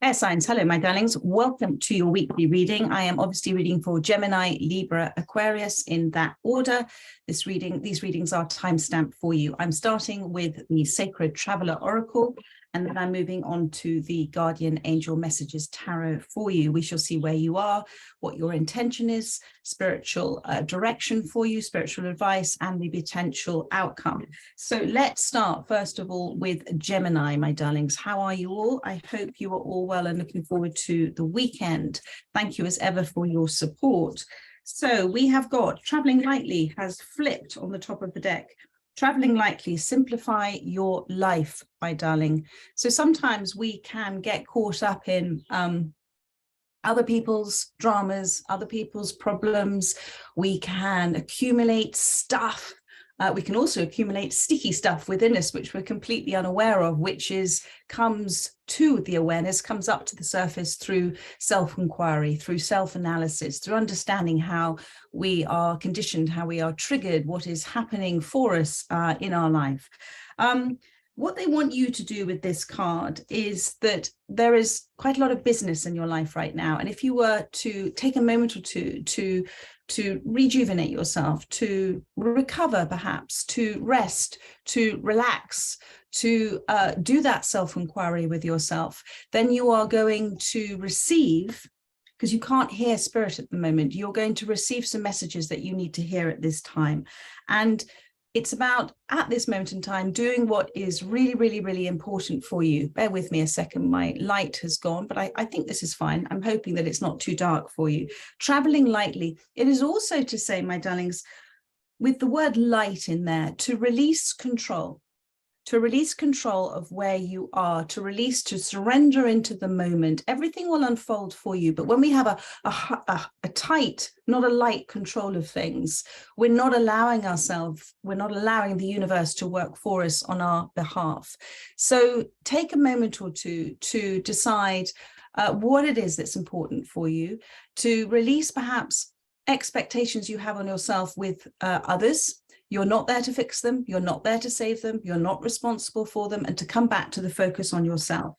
Air signs, hello, my darlings. Welcome to your weekly reading. I am obviously reading for Gemini, Libra, Aquarius in that order. These readings are timestamped for you. I'm starting with the Sacred Traveler Oracle, and then I'm moving on to the Guardian Angel Messages Tarot for you. We shall see where you are, what your intention is, spiritual direction for you, spiritual advice, and the potential outcome. So let's start, first of all, with Gemini, my darlings. How are you all? I hope you are all well and looking forward to the weekend. Thank you as ever for your support. So we have got Traveling Lightly has flipped on the top of the deck. Traveling lightly, simplify your life, my darling. So sometimes we can get caught up in other people's dramas, other people's problems. We can accumulate stuff. We can also accumulate sticky stuff within us, which we're completely unaware of, which comes to the awareness, comes up to the surface through self-inquiry, through self-analysis, through understanding how we are conditioned, how we are triggered, what is happening for us in our life. What they want you to do with this card is that there is quite a lot of business in your life right now. And if you were to take a moment or two to rejuvenate yourself, to recover perhaps, to rest, to relax, to do that self-inquiry with yourself, then you are going to receive, because you can't hear spirit at the moment, you're going to receive some messages that you need to hear at this time. And it's about, at this moment in time, doing what is really, really, really important for you. Bear with me a second. My light has gone, but I think this is fine. I'm hoping that it's not too dark for you. Traveling lightly. It is also to say, my darlings, with the word light in there, to release control. To release control of where you are, to surrender into the moment. Everything will unfold for you. But when we have a tight, not a light control of things, we're not allowing the universe to work for us on our behalf. So take a moment or two to decide what it is that's important for you, to release perhaps expectations you have on yourself with others. You're not there to fix them. You're not there to save them. You're not responsible for them, and to come back to the focus on yourself.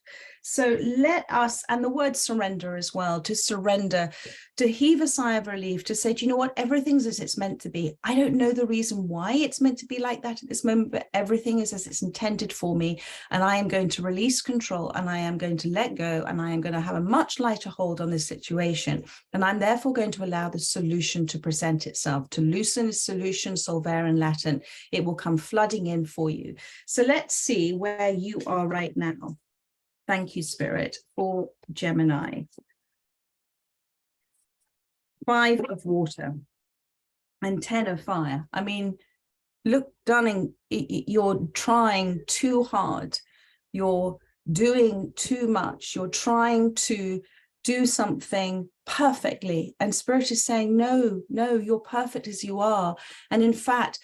So let us, and the word surrender as well, to surrender, to heave a sigh of relief, to say, do you know what? Everything's as it's meant to be. I don't know the reason why it's meant to be like that at this moment, but everything is as it's intended for me. And I am going to release control, and I am going to let go, and I am going to have a much lighter hold on this situation. And I'm therefore going to allow the solution to present itself, to loosen is solution, solvere in Latin. It will come flooding in for you. So let's see where you are right now. Thank you, Spirit, for Gemini. 5 of water and 10 of fire. I mean, look, darling, you're trying too hard. You're doing too much. You're trying to do something perfectly. And Spirit is saying, no, you're perfect as you are. And in fact,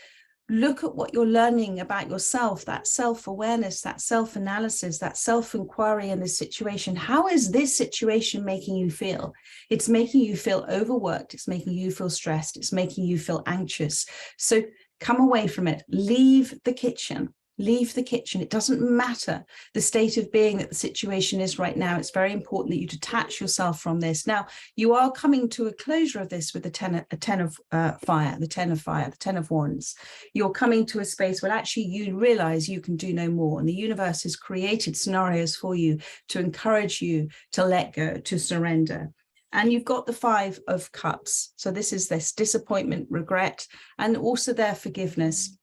look at what you're learning about yourself, that self-awareness, that self-analysis, that self-inquiry in this situation. How is this situation making you feel? It's making you feel overworked. It's making you feel stressed. It's making you feel anxious. So come away from it. Leave the kitchen. Leave the kitchen. It doesn't matter the state of being that the situation is right now. It's very important that you detach yourself from this. Now, you are coming to a closure of this with the 10 of fire, the 10 of fire, the 10 of wands. You're coming to a space where actually you realize you can do no more. And the universe has created scenarios for you to encourage you to let go, to surrender. And you've got the 5 of cups. So this is this disappointment, regret, and also their forgiveness.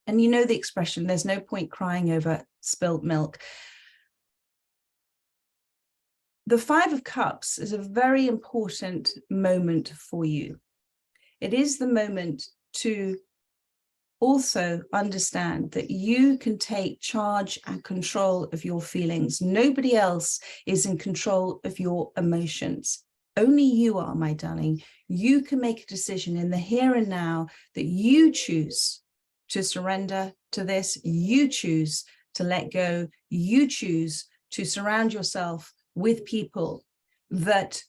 And you know the expression, there's no point crying over spilt milk. The 5 of Cups is a very important moment for you. It is the moment to also understand that you can take charge and control of your feelings. Nobody else is in control of your emotions. Only you are, my darling. You can make a decision in the here and now that you choose to surrender to this. You choose to let go. You choose to surround yourself with people that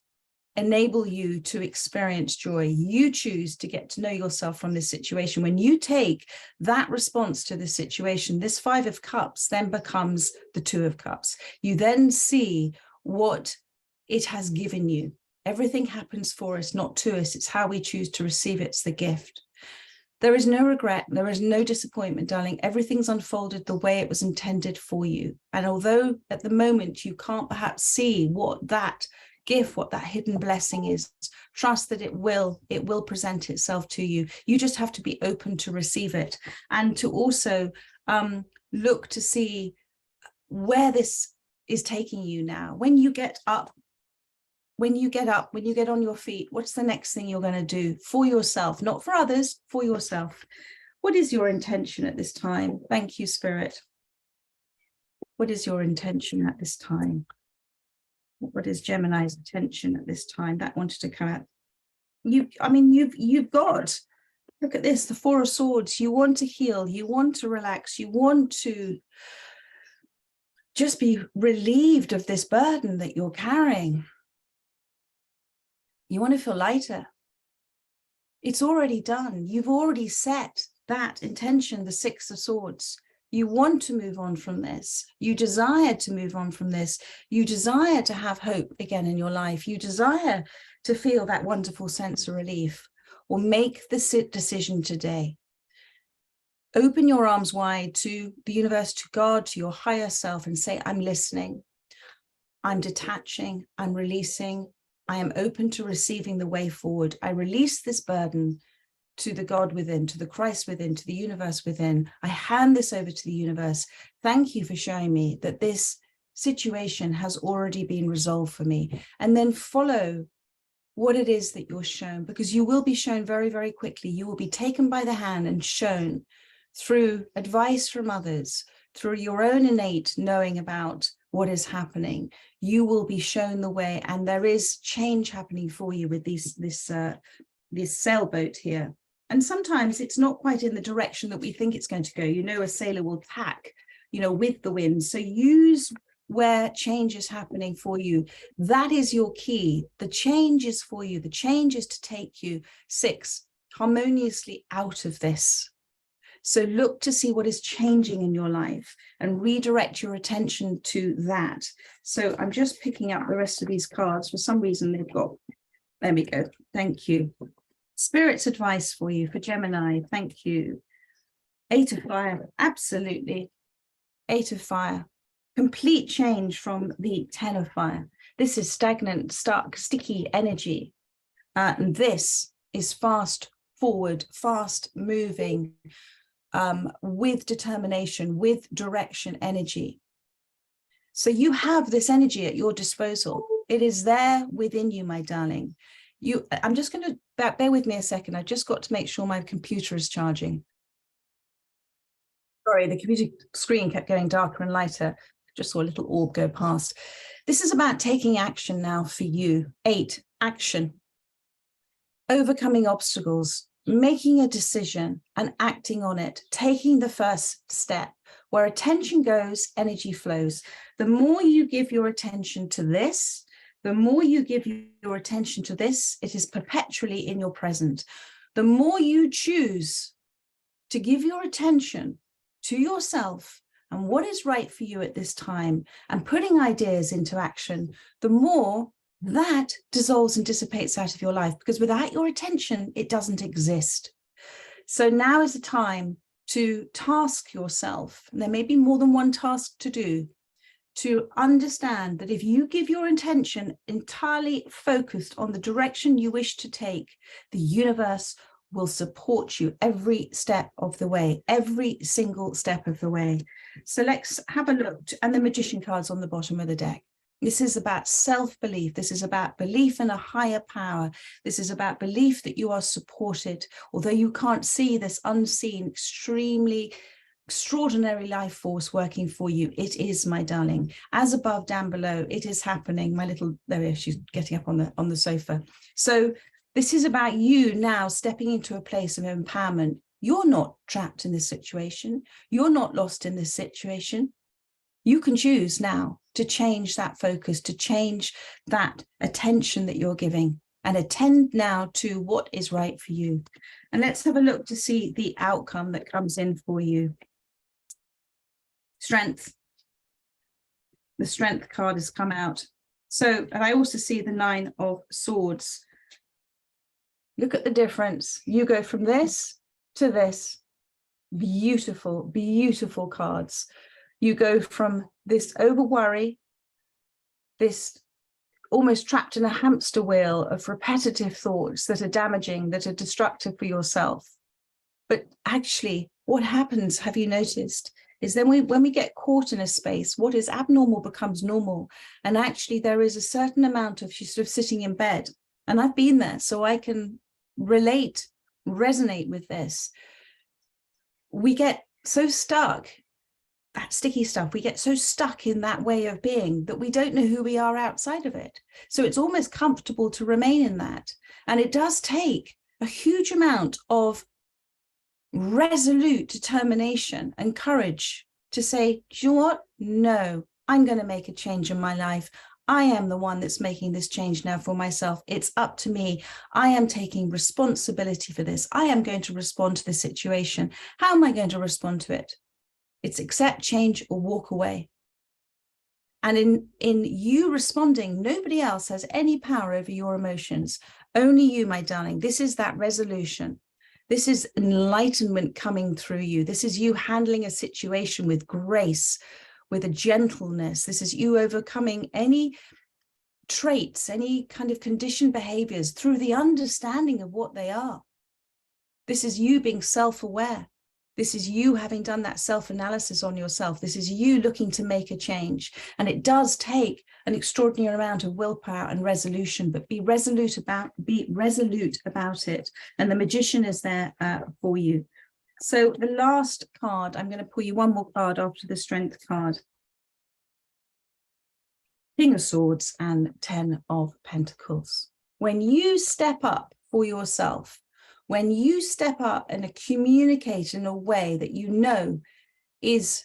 enable you to experience joy. You choose to get to know yourself from this situation. When you take that response to the situation, this 5 of Cups then becomes the 2 of Cups. You then see what it has given you. Everything happens for us, not to us. It's how we choose to receive it. It's the gift. There is no regret. There is no disappointment, darling. Everything's unfolded the way it was intended for you. And although at the moment you can't perhaps see what that gift, what that hidden blessing is, trust that it will present itself to you. You just have to be open to receive it, and to also look to see where this is taking you now. When you get on your feet, what's the next thing you're going to do for yourself, not for others, for yourself? What is your intention at this time? Thank you, Spirit. What is your intention at this time? What is Gemini's intention at this time? That wanted to come out. You've got, look at this, the Four of Swords. You want to heal, you want to relax, you want to just be relieved of this burden that you're carrying. You want to feel lighter. It's already done. You've already set that intention, the Six of Swords. You want to move on from this. You desire to move on from this. You desire to have hope again in your life. You desire to feel that wonderful sense of relief. Or make the decision today. Open your arms wide to the universe, to God, to your higher self, and say, I'm listening. I'm detaching. I'm releasing. I am open to receiving the way forward. I release this burden to the God within, to the Christ within, to the universe within. I hand this over to the universe. Thank you for showing me that this situation has already been resolved for me. And then follow what it is that you're shown, because you will be shown very, very quickly. You will be taken by the hand and shown through advice from others, through your own innate knowing about what is happening. You will be shown the way, and there is change happening for you with this sailboat here. And sometimes it's not quite in the direction that we think it's going to go. You know, a sailor will tack, with the wind. So use where change is happening for you. That is your key. The change is for you. The change is to take you, 6, harmoniously out of this. So look to see what is changing in your life and redirect your attention to that. So I'm just picking up the rest of these cards. For some reason, they've got, there we go. Thank you. Spirit's advice for you, for Gemini. Thank you. 8 of Fire. Absolutely. 8 of Fire. Complete change from the 10 of Fire. This is stagnant, stuck, sticky energy. And this is fast forward, fast moving, with determination, with direction energy. So you have this energy at your disposal. It is there within you, my darling. I'm just going to bear with me a second. I've just got to make sure my computer is charging. Sorry, the computer screen kept going darker and lighter. Just saw a little orb go past. This is about taking action now for you. 8, action. Overcoming obstacles, making a decision and acting on it, taking the first step. Where attention goes, energy flows. The more you give your attention to this, the more you give your attention to this, it is perpetually in your present. The more you choose to give your attention to yourself and what is right for you at this time, and putting ideas into action, the more that dissolves and dissipates out of your life, because without your attention, it doesn't exist. So now is the time to task yourself. And there may be more than one task to do, to understand that if you give your intention entirely focused on the direction you wish to take, the universe will support you every step of the way, every single step of the way. So let's have a look. And the Magician card's on the bottom of the deck. This is about self-belief. This is about belief in a higher power. This is about belief that you are supported, although you can't see this unseen, extraordinary life force working for you. It is, my darling. As above, down below, it is happening. My little, there she's getting up on the sofa. So this is about you now stepping into a place of empowerment. You're not trapped in this situation. You're not lost in this situation. You can choose now to change that focus, to change that attention that you're giving, and attend now to what is right for you. And let's have a look to see the outcome that comes in for you. Strength. The Strength card has come out. So, and I also see the 9 of Swords. Look at the difference. You go from this to this. Beautiful, beautiful cards. You go from this over worry, this almost trapped in a hamster wheel of repetitive thoughts that are damaging, that are destructive for yourself. But actually, what happens, have you noticed, is then when we get caught in a space, what is abnormal becomes normal. And actually, there is a certain amount of you sort of sitting in bed. And I've been there, so I can relate, resonate with this. We get so stuck, that sticky stuff, we get so stuck in that way of being that we don't know who we are outside of it. So it's almost comfortable to remain in that. And it does take a huge amount of resolute determination and courage to say, do you know what? No, I'm going to make a change in my life. I am the one that's making this change now for myself. It's up to me. I am taking responsibility for this. I am going to respond to the situation. How am I going to respond to it? It's accept, change, or walk away. And in you responding, nobody else has any power over your emotions. Only you, my darling. This is that resolution. This is enlightenment coming through you. This is you handling a situation with grace, with a gentleness. This is you overcoming any traits, any kind of conditioned behaviors through the understanding of what they are. This is you being self-aware. This is you having done that self-analysis on yourself. This is you looking to make a change. And it does take an extraordinary amount of willpower and resolution, but be resolute about it. And the Magician is there for you. So the last card, I'm going to pull you one more card after the Strength card. King of Swords and 10 of Pentacles. When you step up for yourself, when you step up and communicate in a way that you know is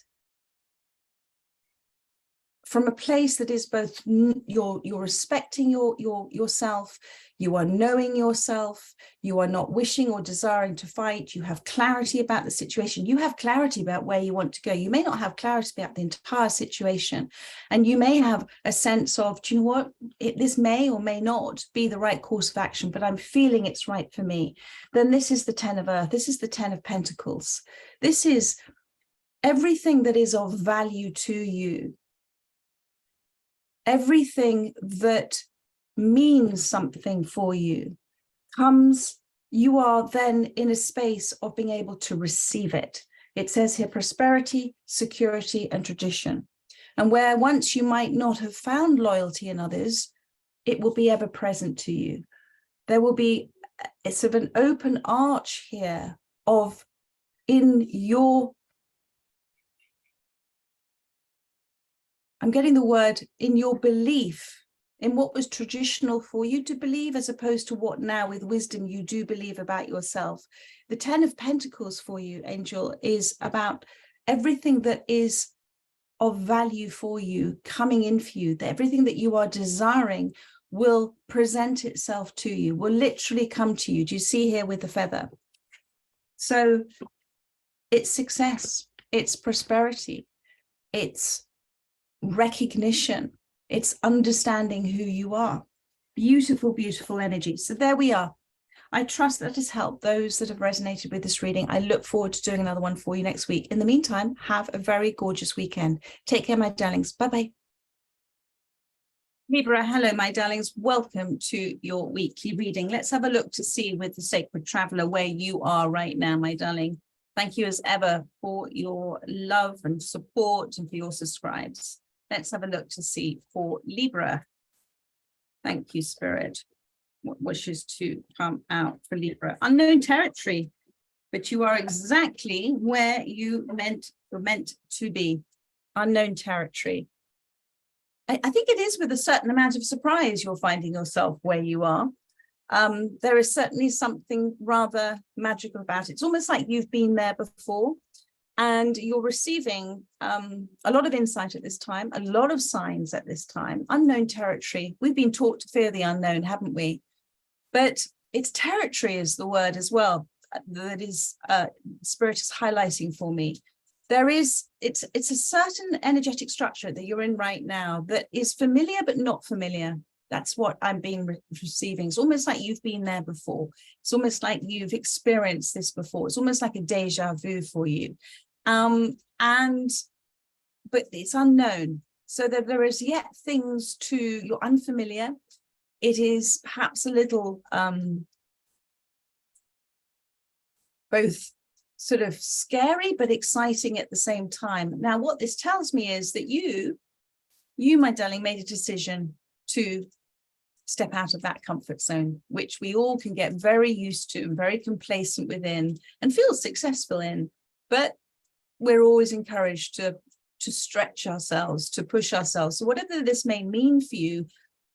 from a place that is both you're respecting yourself, you are knowing yourself, you are not wishing or desiring to fight, you have clarity about the situation, you have clarity about where you want to go. You may not have clarity about the entire situation, and you may have a sense of, do you know what, this may or may not be the right course of action, but I'm feeling it's right for me. Then this is the 10 of Earth, this is the 10 of Pentacles. This is everything that is of value to you. Everything that means something for you comes, you are then in a space of being able to receive it. It says here prosperity, security, and tradition. And where once you might not have found loyalty in others, it will be ever present to you. There will be a sort of an open arch here of in your, I'm getting the word, in your belief, in what was traditional for you to believe, as opposed to what now with wisdom you do believe about yourself. The 10 of Pentacles for you, Angel, is about everything that is of value for you, coming in for you, that everything that you are desiring will present itself to you, will literally come to you. Do you see here with the feather? So it's success, it's prosperity, it's recognition, it's understanding who you are. Beautiful, beautiful energy. So there we are. I trust that has helped those that have resonated with this reading. I look forward to doing another one for you next week. In the meantime, have a very gorgeous weekend. Take care, my darlings. Bye-bye. Libra, hello, my darlings. Welcome to your weekly reading. Let's have a look to see with the Sacred Traveler where you are right now, my darling. Thank you as ever for your love and support and for your subscribes. Let's have a look to see for Libra. Thank you, Spirit. What wishes to come out for Libra? Unknown territory, but you are exactly where you were meant to be. Unknown territory. I think it is with a certain amount of surprise you're finding yourself where you are. There is certainly something rather magical about it. It's almost like you've been there before. And you're receiving a lot of insight at this time, a lot of signs at this time. Unknown territory. We've been taught to fear the unknown, haven't we? But it's territory is the word as well that is Spirit is highlighting for me. it's a certain energetic structure that you're in right now that is familiar but not familiar. That's what I'm receiving. It's almost like you've been there before. It's almost like you've experienced this before. It's almost like a deja vu for you. But it's unknown. So that there is yet things to, you're unfamiliar. It is perhaps a little both sort of scary but exciting at the same time. Now, what this tells me is that you, my darling, made a decision to step out of that comfort zone, which we all can get very used to and very complacent within and feel successful in. But we're always encouraged to stretch ourselves, to push ourselves. So whatever this may mean for you,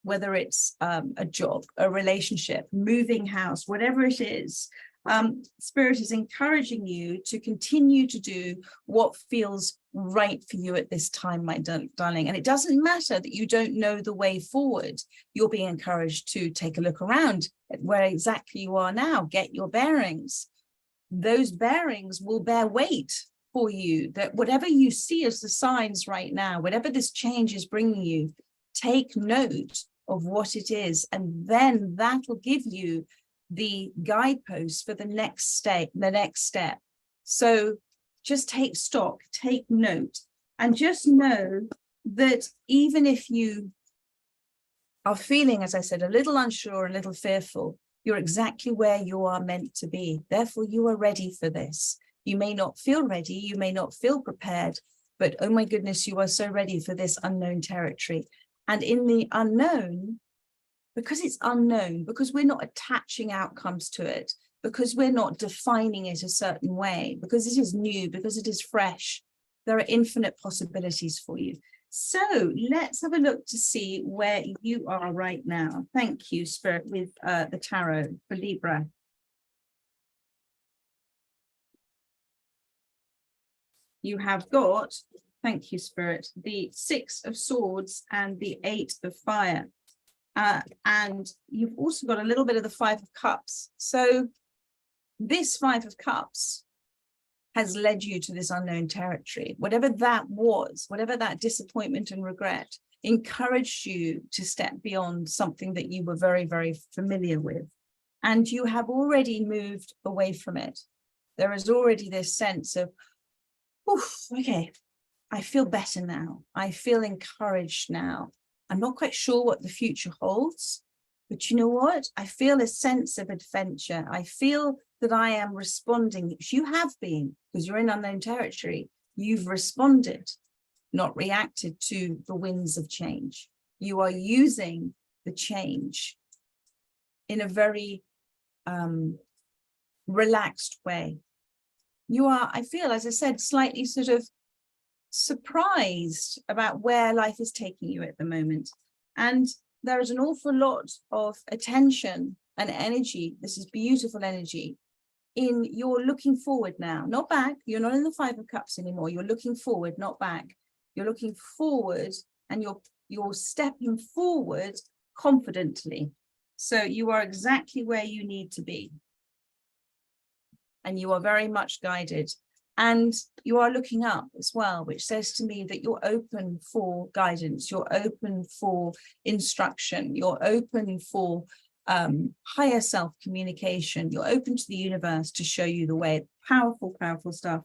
whether it's a job, a relationship, moving house, whatever it is, Spirit is encouraging you to continue to do what feels right for you at this time, my darling. And it doesn't matter that you don't know the way forward. You're being encouraged to take a look around at where exactly you are now, get your bearings. Those bearings will bear weight for you, that whatever you see as the signs right now, whatever this change is bringing you, take note of what it is, and then that will give you the guideposts for the next step. So just take stock, take note, and just know that even if you are feeling, as I said, a little unsure, a little fearful, you're exactly where you are meant to be. Therefore, you are ready for this. You may not feel ready, you may not feel prepared, but oh my goodness, you are so ready for this unknown territory. And in the unknown, because it's unknown, because we're not attaching outcomes to it, because we're not defining it a certain way, because it is new, because it is fresh, there are infinite possibilities for you. So let's have a look to see where you are right now. Thank you, Spirit, with the tarot for Libra. You have got, thank you, Spirit, the 6 of Swords and the 8 of Fire. And you've also got a little bit of the 5 of Cups. So this 5 of Cups has led you to this unknown territory. Whatever that was, whatever that disappointment and regret, encouraged you to step beyond something that you were very, very familiar with. And you have already moved away from it. There is already this sense of, oof, okay, I feel better now. I feel encouraged now. I'm not quite sure what the future holds, but you know what? I feel a sense of adventure. I feel that I am responding. You have been, because you're in unknown territory. You've responded, not reacted to the winds of change. You are using the change in a very relaxed way. You are, I feel, as I said, slightly sort of surprised about where life is taking you at the moment. And there is an awful lot of attention and energy. This is beautiful energy in you're looking forward now, not back. You're not in the 5 of Cups anymore. You're looking forward, not back. You're looking forward, and you're stepping forward confidently. So you are exactly where you need to be. And you are very much guided. And you are looking up as well, which says to me that you're open for guidance, you're open for instruction, you're open for higher self communication, you're open to the universe to show you the way. Powerful, powerful stuff.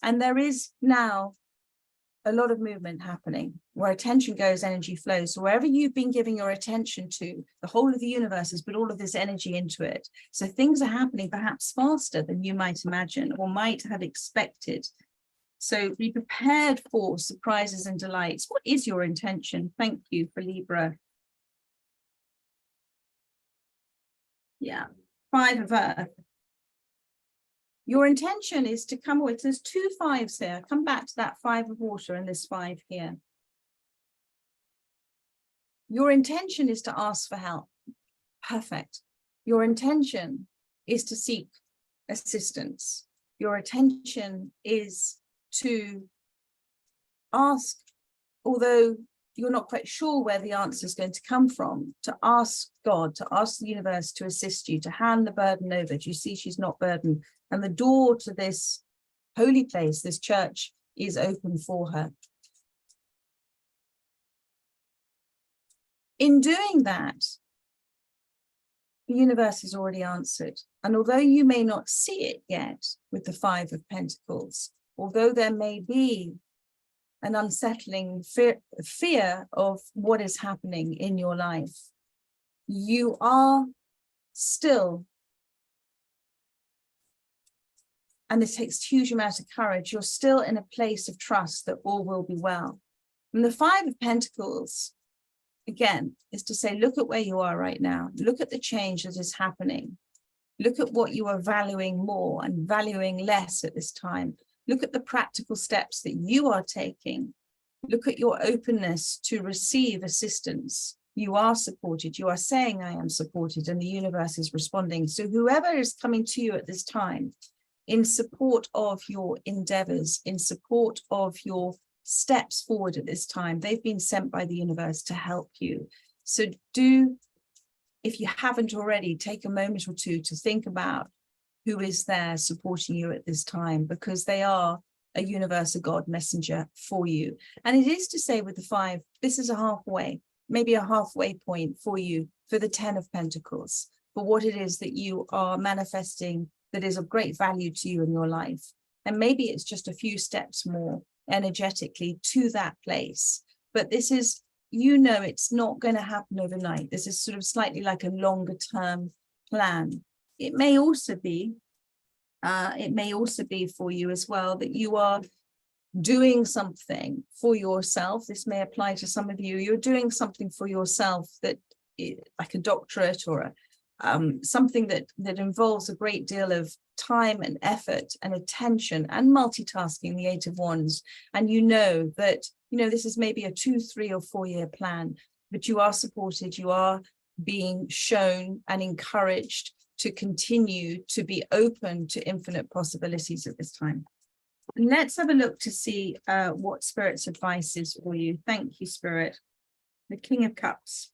And there is now a lot of movement happening. Where attention goes, energy flows. So wherever you've been giving your attention to, the whole of the universe has put all of this energy into it. So things are happening perhaps faster than you might imagine or might have expected. So be prepared for surprises and delights. What is your intention? Thank you for Libra. Yeah, 5 of Earth. Your intention is to come with, there's 2 5s here. Come back to that 5 of Water and this 5 here. Your intention is to ask for help. Perfect. Your intention is to seek assistance. Your intention is to ask, although you're not quite sure where the answer is going to come from, to ask God, to ask the universe to assist you, to hand the burden over. Do you see she's not burdened? And the door to this holy place, this church, is open for her. In doing that, the universe has already answered. And although you may not see it yet with the Five of Pentacles, although there may be an unsettling fear of what is happening in your life, you are still, and this takes a huge amount of courage, you're still in a place of trust that all will be well. And the Five of Pentacles, again, is to say, look at where you are right now. Look at the change that is happening. Look at what you are valuing more and valuing less at this time. Look at the practical steps that you are taking. Look at your openness to receive assistance. You are supported. You are saying, I am supported, and the universe is responding. So whoever is coming to you at this time in support of your endeavors, in support of your steps forward at this time, they've been sent by the universe to help you. So do, if you haven't already, take a moment or two to think about who is there supporting you at this time, because they are a universe, a God messenger for you. And it is to say with the Five, this is a halfway, maybe a halfway point for you, for the Ten of Pentacles, for what it is that you are manifesting that is of great value to you in your life. And maybe it's just a few steps more energetically to that place. But this is, you know, it's not going to happen overnight. This is sort of slightly like a longer term plan. It may also be for you as well that you are doing something for yourself. This may apply to some of you. You're doing something for yourself that, like a doctorate or something that involves a great deal of time and effort and attention and multitasking, the Eight of Wands. And you know that, you know, this is maybe a 2, 3 or 4 year plan, but you are supported, you are being shown and encouraged to continue to be open to infinite possibilities at this time. Let's have a look to see what Spirit's advice is for you. Thank you, Spirit. The King of Cups.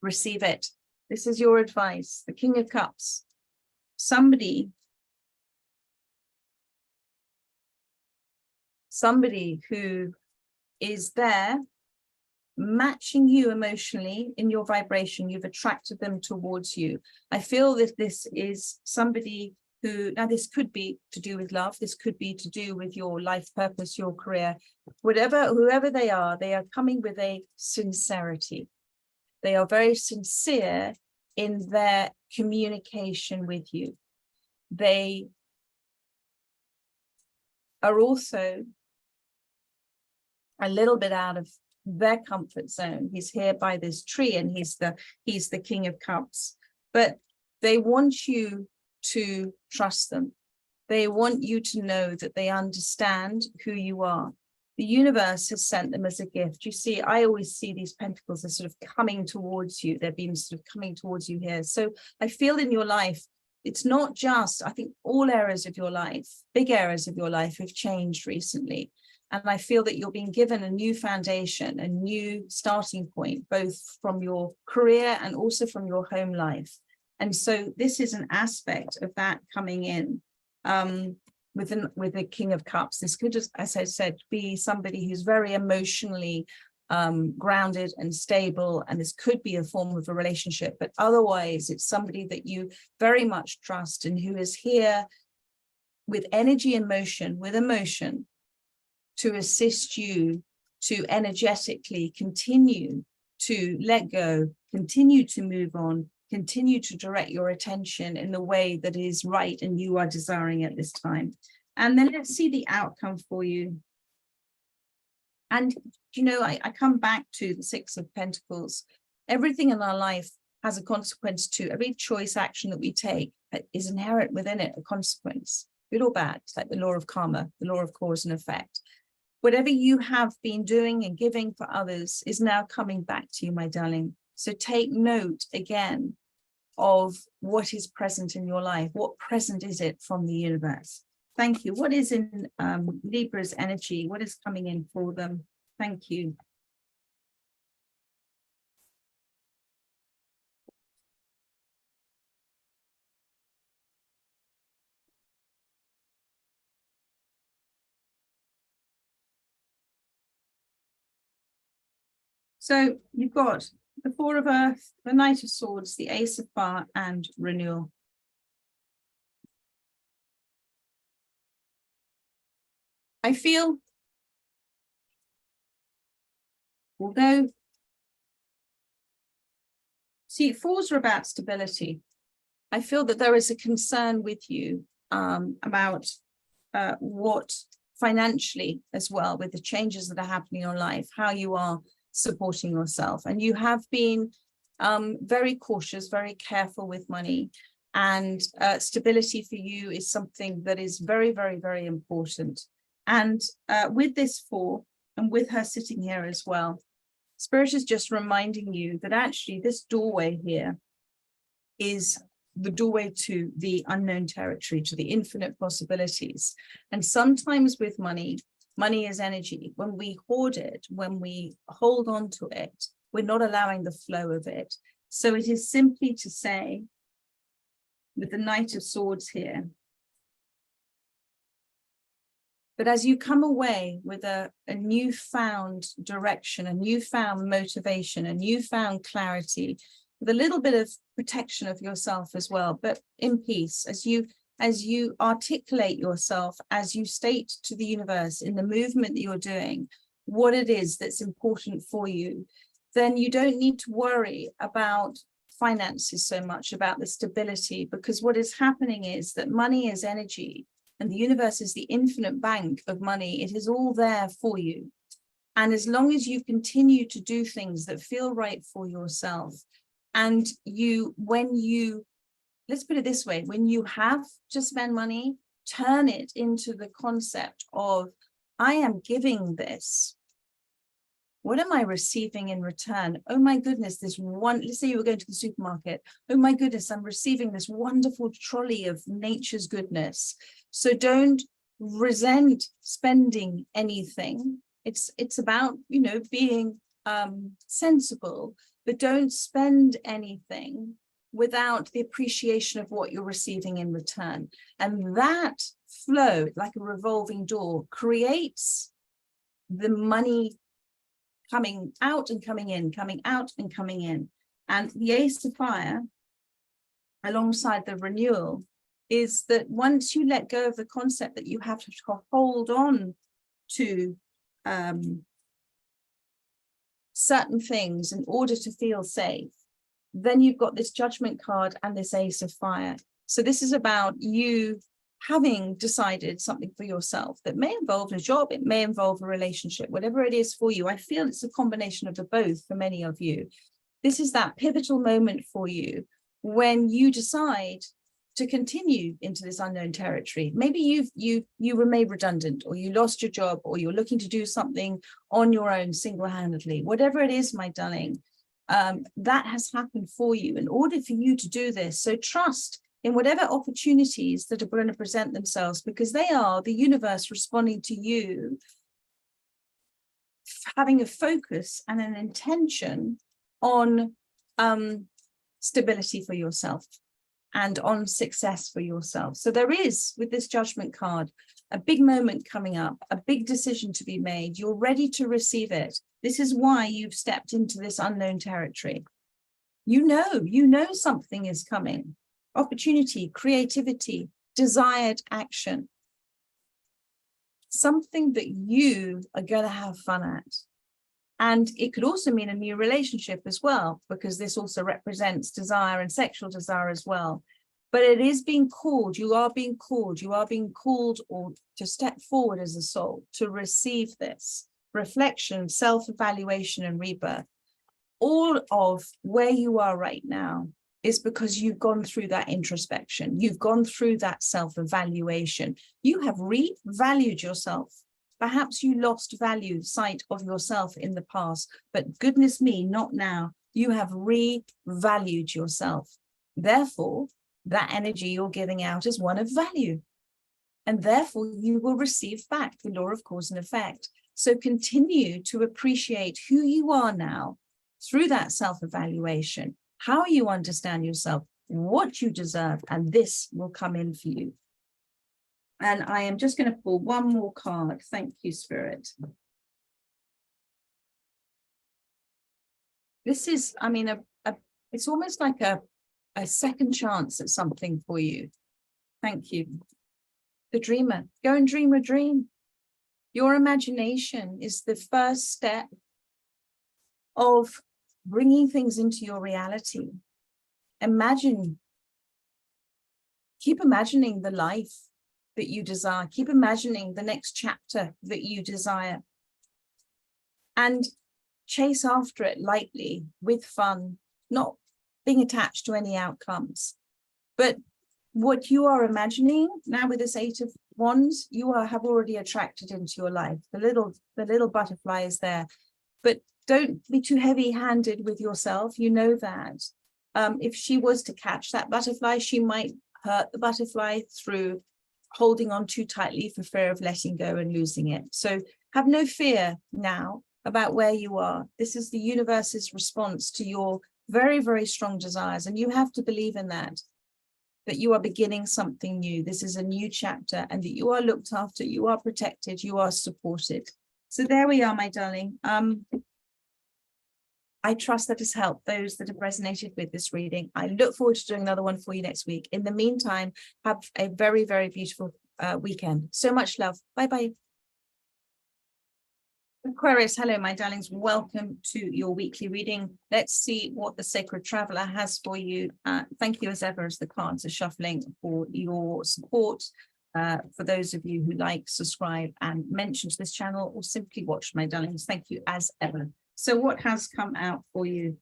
Receive it. This is your advice. The King of Cups. Somebody who is there matching you emotionally in your vibration. You've attracted them towards you. I feel that this is somebody who, now this could be to do with love, this could be to do with your life purpose, your career, whoever they are coming with a sincerity. They are very sincere in their communication with you. They are also a little bit out of their comfort zone. He's here by this tree and he's the King of Cups, but they want you to trust them. They want you to know that they understand who you are. The universe has sent them as a gift. You see, I always see these pentacles as sort of coming towards you. They've been sort of coming towards you here. So I feel in your life, it's not just, I think all areas of your life, big areas of your life have changed recently. And I feel that you're being given a new foundation, a new starting point, both from your career and also from your home life. And so this is an aspect of that coming in with the King of Cups. This could just, as I said, be somebody who's very emotionally grounded and stable. And this could be a form of a relationship, but otherwise it's somebody that you very much trust and who is here with energy and motion, with emotion, to assist you to energetically continue to let go, continue to move on, continue to direct your attention in the way that is right and you are desiring at this time. And then let's see the outcome for you. And, you know, I come back to the Six of Pentacles. Everything in our life has a consequence too. Every choice, action that we take is inherent within it, a consequence, good or bad. It's like the law of karma, the law of cause and effect. Whatever you have been doing and giving for others is now coming back to you, my darling. So take note again of what is present in your life. What present is it from the universe? Thank you. What is in Libra's energy? What is coming in for them? Thank you. So you've got the Four of Earth, the Knight of Swords, the Ace of Fire, and Renewal. I feel, although, see, fours are about stability. I feel that there is a concern with you about what financially as well, with the changes that are happening in your life, how you are supporting yourself. And you have been very cautious, very careful with money. And stability for you is something that is very, very, very important. And with this four, and with her sitting here as well, Spirit is just reminding you that actually this doorway here is the doorway to the unknown territory, to the infinite possibilities. And sometimes with money, money is energy. When we hoard it, when we hold on to it, we're not allowing the flow of it. So it is simply to say, with the Knight of Swords here, but as you come away with a newfound direction, a newfound motivation, a newfound clarity, with a little bit of protection of yourself as well, but in peace, as you articulate yourself, as you state to the universe in the movement that you're doing, what it is that's important for you, then you don't need to worry about finances so much, about the stability, because what is happening is that money is energy. And the universe is the infinite bank of money. It is all there for you. And as long as you continue to do things that feel right for yourself, and let's put it this way, when you have to spend money, turn it into the concept of, I am giving this. What am I receiving in return? Oh my goodness, let's say you were going to the supermarket. Oh my goodness, I'm receiving this wonderful trolley of nature's goodness. So don't resent spending anything. It's about, being sensible, but don't spend anything without the appreciation of what you're receiving in return. And that flow, like a revolving door, creates the money coming out and coming in, coming out and coming in. And the Ace of Fire, alongside the Renewal, is that once you let go of the concept that you have to hold on to certain things in order to feel safe, then you've got this Judgment card and this Ace of Fire. So this is about you having decided something for yourself that may involve a job, it may involve a relationship, whatever it is for you. I feel it's a combination of the both for many of you. This is that pivotal moment for you when you decide to continue into this unknown territory. Maybe you were made redundant, or you lost your job, or you're looking to do something on your own single-handedly. Whatever it is, my darling, that has happened for you in order for you to do this. So trust in whatever opportunities that are going to present themselves, because they are the universe responding to you, having a focus and an intention on stability for yourself and on success for yourself. So there is, with this Judgment card, a big moment coming up, a big decision to be made. You're ready to receive it. This is why you've stepped into this unknown territory. You know something is coming. Opportunity, creativity, desired action. Something that you are going to have fun at. And it could also mean a new relationship as well, because this also represents desire and sexual desire as well. But it is being called, you are being called or to step forward as a soul, to receive this reflection, self-evaluation and rebirth. All of where you are right now is because you've gone through that introspection. You've gone through that self-evaluation. You have revalued yourself. Perhaps you lost sight of yourself in the past, but goodness me, not now. You have revalued yourself. Therefore, that energy you're giving out is one of value. And therefore, you will receive back the law of cause and effect. So continue to appreciate who you are now through that self-evaluation, how you understand yourself, what you deserve, and this will come in for you. And I am just going to pull one more card. Thank you, Spirit. This is, I mean, it's almost like a second chance at something for you. Thank you. The dreamer. Go and dream a dream. Your imagination is the first step of bringing things into your reality. Imagine. Keep imagining the life that you desire. Keep imagining the next chapter that you desire. And chase after it lightly, with fun, not being attached to any outcomes. But what you are imagining now with this 8 of Wands, you have already attracted into your life. The little butterfly is there. But don't be too heavy-handed with yourself. You know that. If she was to catch that butterfly, she might hurt the butterfly through holding on too tightly for fear of letting go and losing it. So have no fear now about where you are. This is the universe's response to your very, very strong desires. And you have to believe in that you are beginning something new. This is a new chapter, and that you are looked after, you are protected, you are supported. So there we are, my darling. I trust that has helped those that have resonated with this reading. I look forward to doing another one for you next week. In the meantime, have a very, very beautiful weekend. So much love. Bye-bye. Aquarius, hello, my darlings. Welcome to your weekly reading. Let's see what the Sacred Traveler has for you. Thank you as ever as the cards are shuffling for your support. For those of you who like, subscribe, and mention to this channel, or simply watch, my darlings. Thank you as ever. So what has come out for you?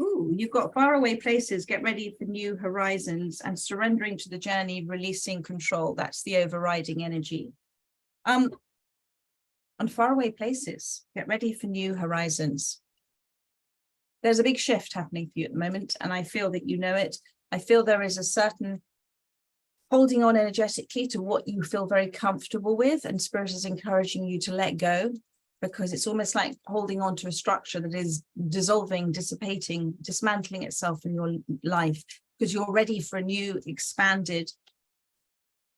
Ooh, you've got faraway places, get ready for new horizons, and surrendering to the journey, releasing control. That's the overriding energy. On faraway places, get ready for new horizons. There's a big shift happening for you at the moment, and I feel that you know it. I feel there is a certain holding on energetically to what you feel very comfortable with, and Spirit is encouraging you to let go, because it's almost like holding on to a structure that is dissolving, dissipating, dismantling itself in your life, because you're ready for a new, expanded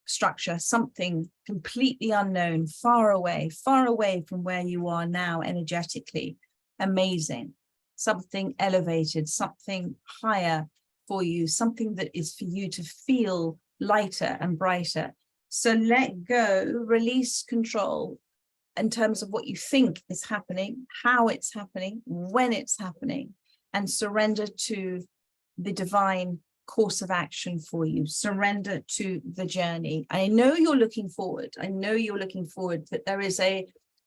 structure, something completely unknown, far away from where you are now energetically. Amazing. Something elevated, something higher for you, something that is for you to feel lighter and brighter. So let go, release control in terms of what you think is happening, how it's happening, when it's happening, and surrender to the divine course of action for you. Surrender to the journey. I know you're looking forward. I know you're looking forward, but there is a,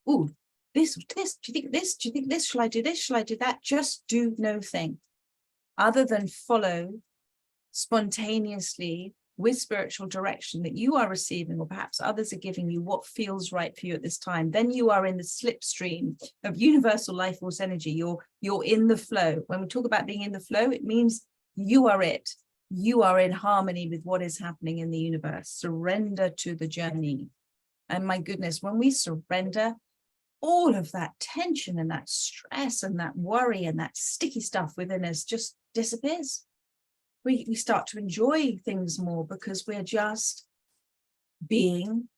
ooh, this, do you think this? Do you think this? Shall I do this? Shall I do that? Just do no thing other than follow spontaneously with spiritual direction that you are receiving, or perhaps others are giving you what feels right for you at this time. Then you are in the slipstream of universal life force energy. You're in the flow. When we talk about being in the flow, it means you are it. You are in harmony with what is happening in the universe. Surrender to the journey. And my goodness, when we surrender, all of that tension and that stress and that worry and that sticky stuff within us just disappears. We start to enjoy things more, because we're just being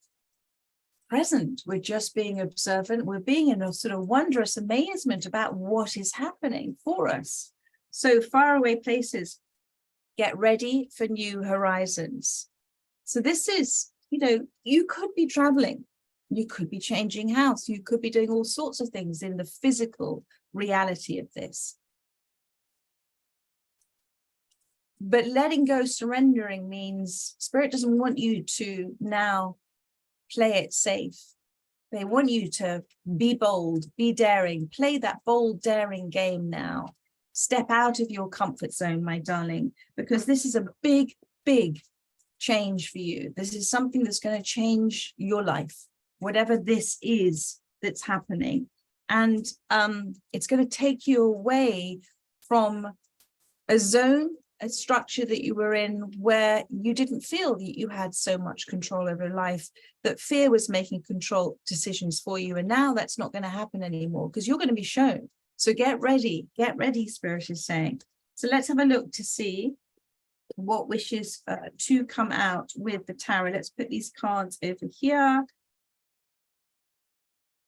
present. We're just being observant. We're being in a sort of wondrous amazement about what is happening for us. So faraway places, get ready for new horizons. So this is, you know, you could be traveling, you could be changing house, you could be doing all sorts of things in the physical reality of this. But letting go, surrendering, means Spirit doesn't want you to now play it safe. They want you to be bold, be daring, play that bold, daring game now. Step out of your comfort zone, my darling, because this is a big, big change for you. This is something that's going to change your life, whatever this is that's happening. And it's going to take you away from a zone, a structure that you were in where you didn't feel that you had so much control over life, that fear was making control decisions for you. And now that's not going to happen anymore, because you're going to be shown. So get ready, Spirit is saying. So let's have a look to see what wishes to come out with the tarot. Let's put these cards over here.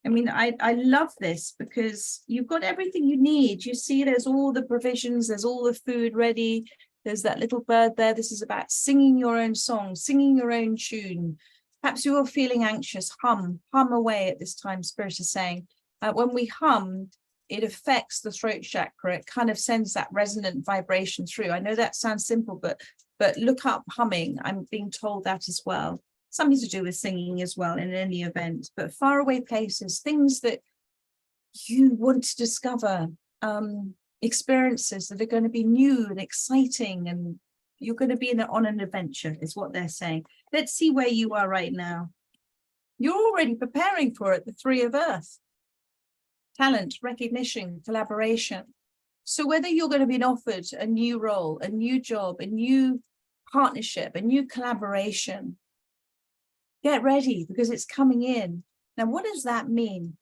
I mean, I love this because you've got everything you need. You see, there's all the provisions, there's all the food ready. There's that little bird there. This is about singing your own song, singing your own tune. Perhaps you're feeling anxious, hum away at this time, Spirit is saying. When we hum, it affects the throat chakra. It kind of sends that resonant vibration through. I know that sounds simple, but look up humming. I'm being told that as well. Something to do with singing as well in any event, but faraway places, things that you want to discover, experiences that are going to be new and exciting, and you're going to be on an adventure is what they're saying. Let's see where you are right now. You're already preparing for it, the Three of Earth. Talent, recognition, collaboration. So whether you're going to be offered a new role, a new job, a new partnership, a new collaboration, get ready because it's coming in. Now, what does that mean?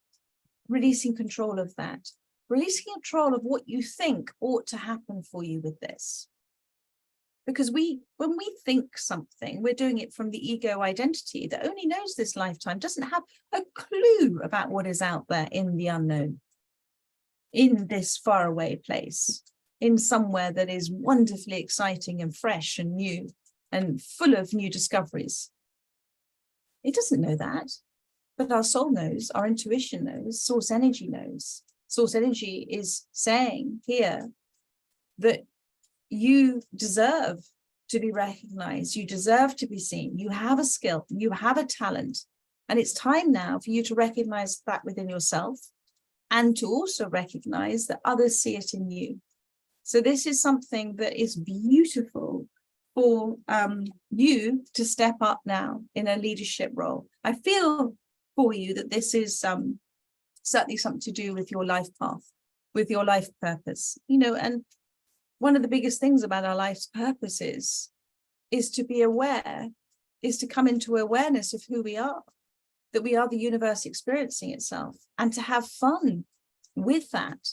Releasing control of that. Releasing control of what you think ought to happen for you with this. Because when we think something, we're doing it from the ego identity that only knows this lifetime, doesn't have a clue about what is out there in the unknown, in this faraway place, in somewhere that is wonderfully exciting and fresh and new and full of new discoveries. It doesn't know that, but our soul knows, our intuition knows, source energy knows. Source energy is saying here that you deserve to be recognized, you deserve to be seen, you have a skill, you have a talent, and it's time now for you to recognize that within yourself and to also recognize that others see it in you. So this is something that is beautiful for you to step up now in a leadership role. I feel for you that this is certainly something to do with your life path, with your life purpose, you know. And one of the biggest things about our life's purpose is to be aware, is to come into awareness of who we are, that we are the universe experiencing itself, and to have fun with that,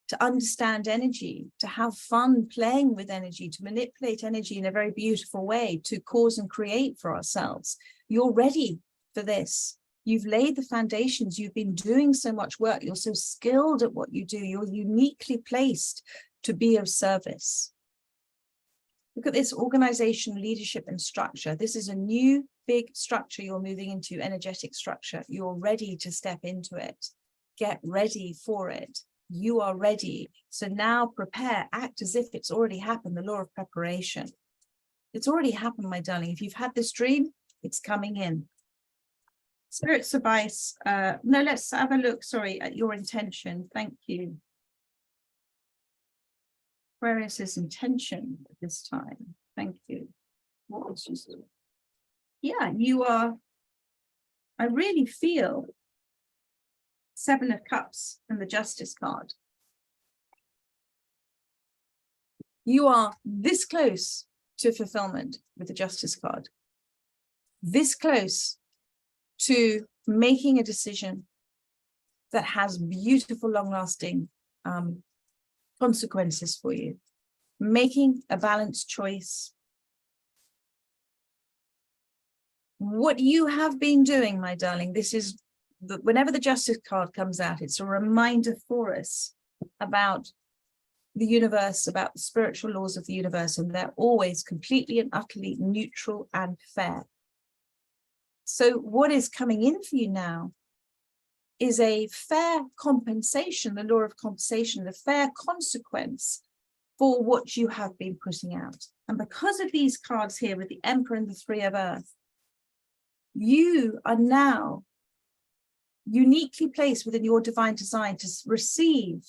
to understand energy, to have fun playing with energy, to manipulate energy in a very beautiful way, to cause and create for ourselves. You're ready for this. You've laid the foundations. You've been doing so much work. You're so skilled at what you do. You're uniquely placed to be of service. Look at this organization, leadership, and structure. This is a new big structure you're moving into, energetic structure. You're ready to step into it. Get ready for it. You are ready. So now prepare, act as if it's already happened, the law of preparation. It's already happened, my darling. If you've had this dream, it's coming in. Spirit's advice. No, let's have a look, sorry, at your intention. Thank you. Aquarius's intention at this time. Thank you. What was just? Yeah, you are. I really feel Seven of Cups and the Justice card. You are this close to fulfillment with the Justice card. This close to making a decision that has beautiful, long-lasting consequences for you. Making a balanced choice. What you have been doing, my darling, this is whenever the Justice card comes out, it's a reminder for us about the universe, about the spiritual laws of the universe, and they're always completely and utterly neutral and fair. So what is coming in for you now is a fair compensation, the law of compensation, the fair consequence for what you have been putting out. And because of these cards here with the Emperor and the Three of Earth, you are now uniquely placed within your divine design to receive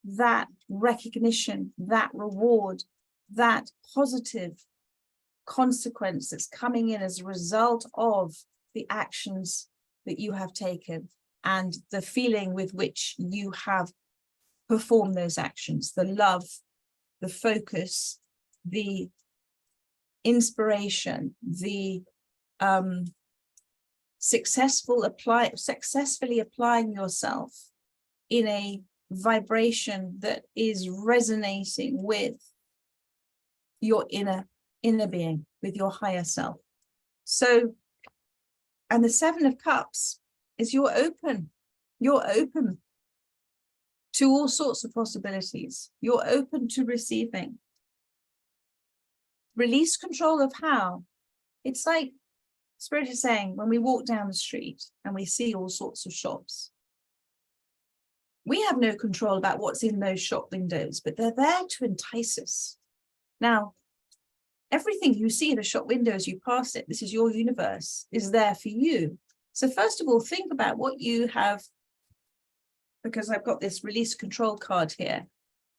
that recognition, that reward, that positive consequence that's coming in as a result of the actions that you have taken and the feeling with which you have performed those actions, the love, the focus, the inspiration, the successfully applying yourself in a vibration that is resonating with your inner being, with your higher self. So, and the Seven of Cups is you're open. You're open to all sorts of possibilities. You're open to receiving. Release control of how. It's like Spirit is saying, when we walk down the street and we see all sorts of shops, we have no control about what's in those shop windows, but they're there to entice us. Now, everything you see in a shop window as you pass it, this is your universe, is there for you. So first of all, think about what you have, because I've got this release control card here.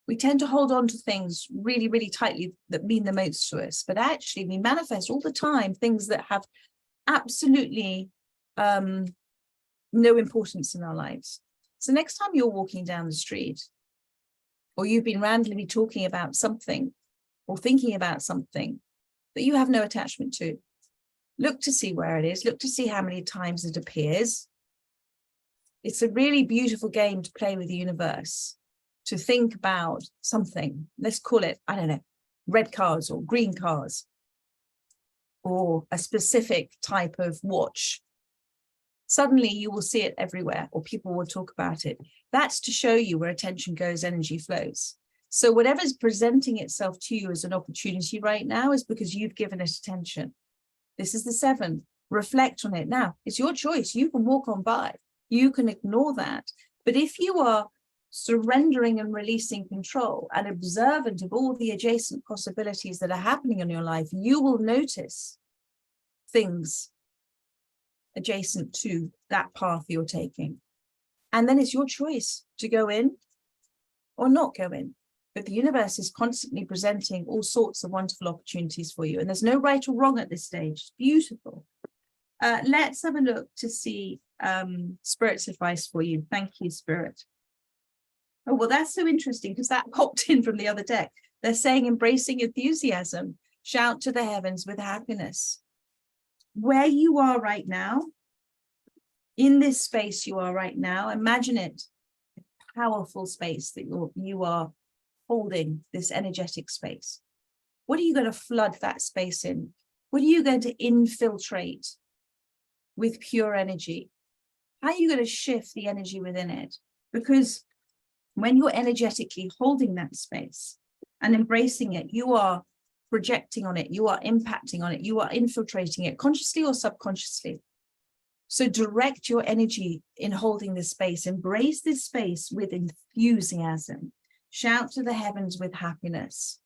We tend to hold on to things really, really tightly that mean the most to us, but actually we manifest all the time things that have absolutely no importance in our lives. So next time you're walking down the street, or you've been randomly talking about something or thinking about something that you have no attachment to, look to see where it is, look to see how many times it appears. It's a really beautiful game to play with the universe, to think about something. Let's call it, I don't know, red cars or green cars, or a specific type of watch. Suddenly you will see it everywhere, or people will talk about it. That's to show you where attention goes, energy flows. So whatever's presenting itself to you as an opportunity right now is because you've given it attention. This is the 7. Reflect on it. Now, it's your choice. You can walk on by. You can ignore that. But if you are surrendering and releasing control and observant of all the adjacent possibilities that are happening in your life, you will notice things adjacent to that path you're taking. And then it's your choice to go in or not go in. But the universe is constantly presenting all sorts of wonderful opportunities for you. And there's no right or wrong at this stage. It's beautiful. Let's have a look to see Spirit's advice for you. Thank you, Spirit. Oh, well, that's so interesting because that popped in from the other deck. They're saying embracing enthusiasm, shout to the heavens with happiness. Where you are right now, in this space you are right now, imagine it, a powerful space that you are holding, this energetic space. What are you going to flood that space in? What are you going to infiltrate with pure energy? How are you going to shift the energy within it? Because when you're energetically holding that space and embracing it, you are projecting on it, you are impacting on it, you are infiltrating it, consciously or subconsciously. So direct your energy in holding this space, embrace this space with enthusiasm, shout to the heavens with happiness.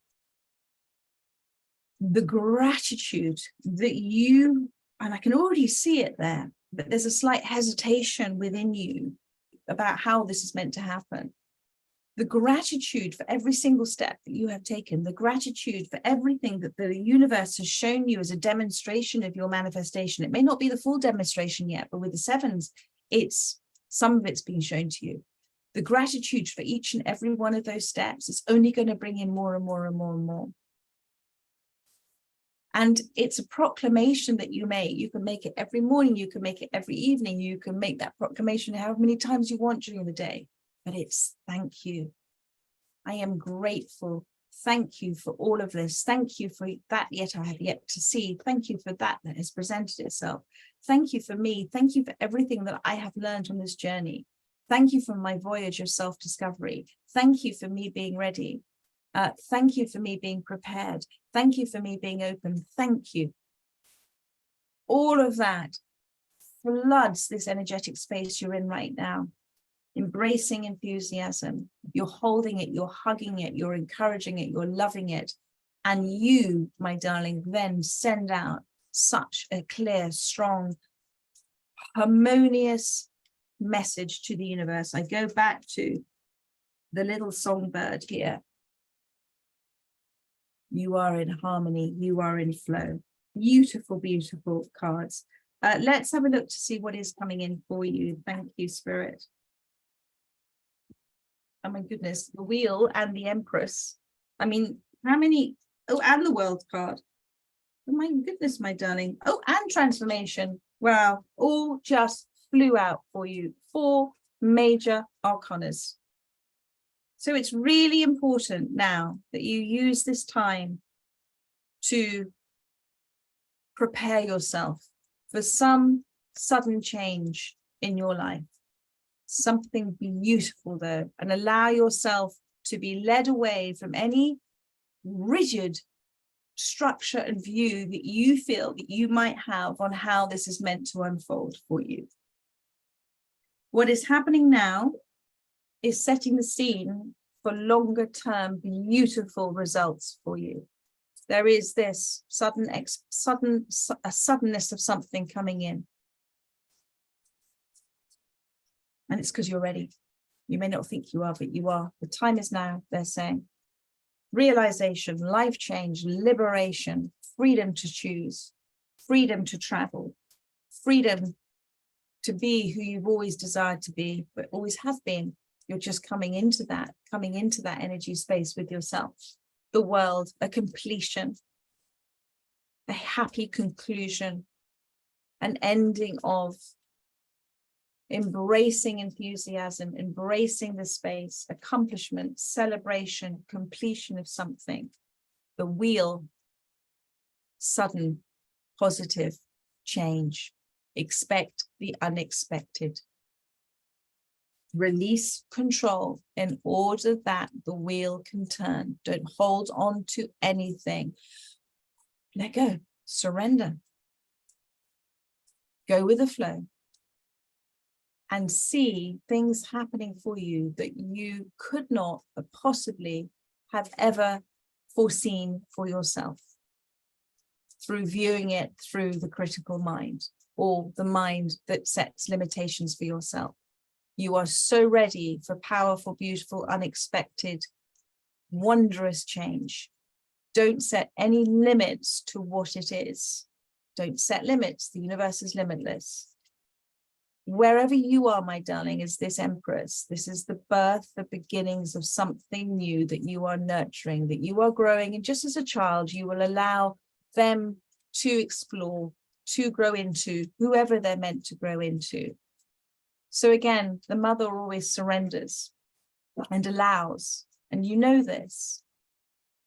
The gratitude that you, and I can already see it there, but there's a slight hesitation within you about how this is meant to happen. The gratitude for every single step that you have taken, the gratitude for everything that the universe has shown you as a demonstration of your manifestation. It may not be the full demonstration yet, but with the 7s, some of it's being shown to you. The gratitude for each and every one of those steps is only going to bring in more and more and more and more. And it's a proclamation that you make. You can make it every morning, you can make it every evening, you can make that proclamation however many times you want during the day. But it's thank you. I am grateful. Thank you for all of this. Thank you for that yet I have yet to see. Thank you for that has presented itself. Thank you for me. Thank you for everything that I have learned on this journey. Thank you for my voyage of self-discovery. Thank you for me being ready. Thank you for me being prepared. Thank you for me being open. Thank you. All of that floods this energetic space you're in right now. Embracing enthusiasm. You're holding it, you're hugging it, you're encouraging it, you're loving it. And you, my darling, then send out such a clear, strong, harmonious message to the universe. I go back to the little songbird here. You are in harmony, you are in flow. Beautiful, beautiful cards. Let's have a look to see what is coming in for you. Thank you, Spirit. Oh my goodness, the Wheel and the Empress. I mean, how many? Oh, and the World card. Oh my goodness, my darling. Oh, and Transformation. Wow, all just flew out for you. 4 major arcanas. So it's really important now that you use this time to prepare yourself for some sudden change in your life. Something beautiful though, and allow yourself to be led away from any rigid structure and view that you feel that you might have on how this is meant to unfold for you. What is happening now is setting the scene for longer term beautiful results for you. There is this suddenness of something coming in. And it's because you're ready. You may not think you are, but you are. The time is now, they're saying. Realization, life change, liberation, freedom to choose, freedom to travel, freedom to be who you've always desired to be, but always have been. You're just coming into that energy space with yourself. The world, a completion, a happy conclusion, an ending of embracing enthusiasm, embracing the space, accomplishment, celebration, completion of something, the wheel, sudden, positive change. Expect the unexpected. Release control in order that the wheel can turn. Don't hold on to anything. Let go, surrender. Go with the flow. And see things happening for you that you could not possibly have ever foreseen for yourself through viewing it through the critical mind or the mind that sets limitations for yourself. You are so ready for powerful, beautiful, unexpected, wondrous change. Don't set any limits to what it is. Don't set limits. The universe is limitless. Wherever you are, my darling, is this Empress. This is the birth, the beginnings of something new that you are nurturing, that you are growing. And just as a child, you will allow them to explore, to grow into whoever they're meant to grow into. So again, the mother always surrenders and allows, and you know this,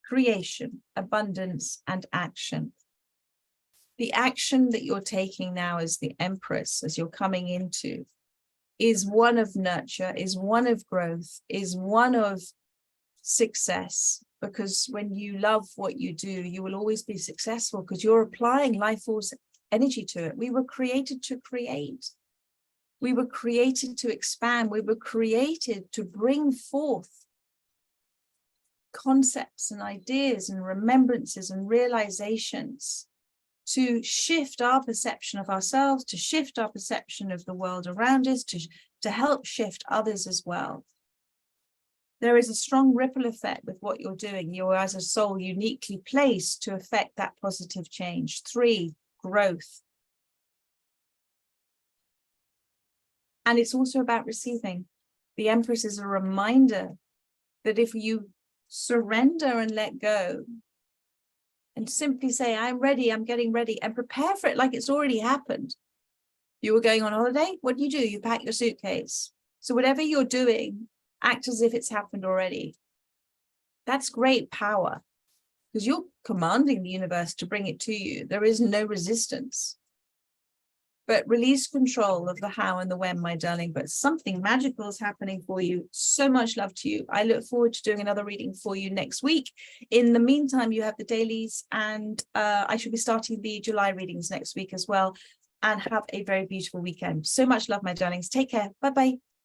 creation, abundance, and action. The action that you're taking now as the Empress, as you're coming into, is one of nurture, is one of growth, is one of success. Because when you love what you do, you will always be successful because you're applying life force energy to it. We were created to create. We were created to expand. We were created to bring forth concepts and ideas and remembrances and realizations, to shift our perception of ourselves, to shift our perception of the world around us, to help shift others as well. There is a strong ripple effect with what you're doing. You're as a soul uniquely placed to affect that positive change. 3, growth. And it's also about receiving. The Empress is a reminder that if you surrender and let go, and simply say, I'm ready, I'm getting ready, and prepare for it like it's already happened. You were going on holiday, what do? You pack your suitcase. So whatever you're doing, act as if it's happened already. That's great power, because you're commanding the universe to bring it to you. There is no resistance. But release control of the how and the when, my darling. But something magical is happening for you. So much love to you. I look forward to doing another reading for you next week. In the meantime, you have the dailies, and I should be starting the July readings next week as well. And have a very beautiful weekend. So much love, my darlings. Take care. Bye-bye.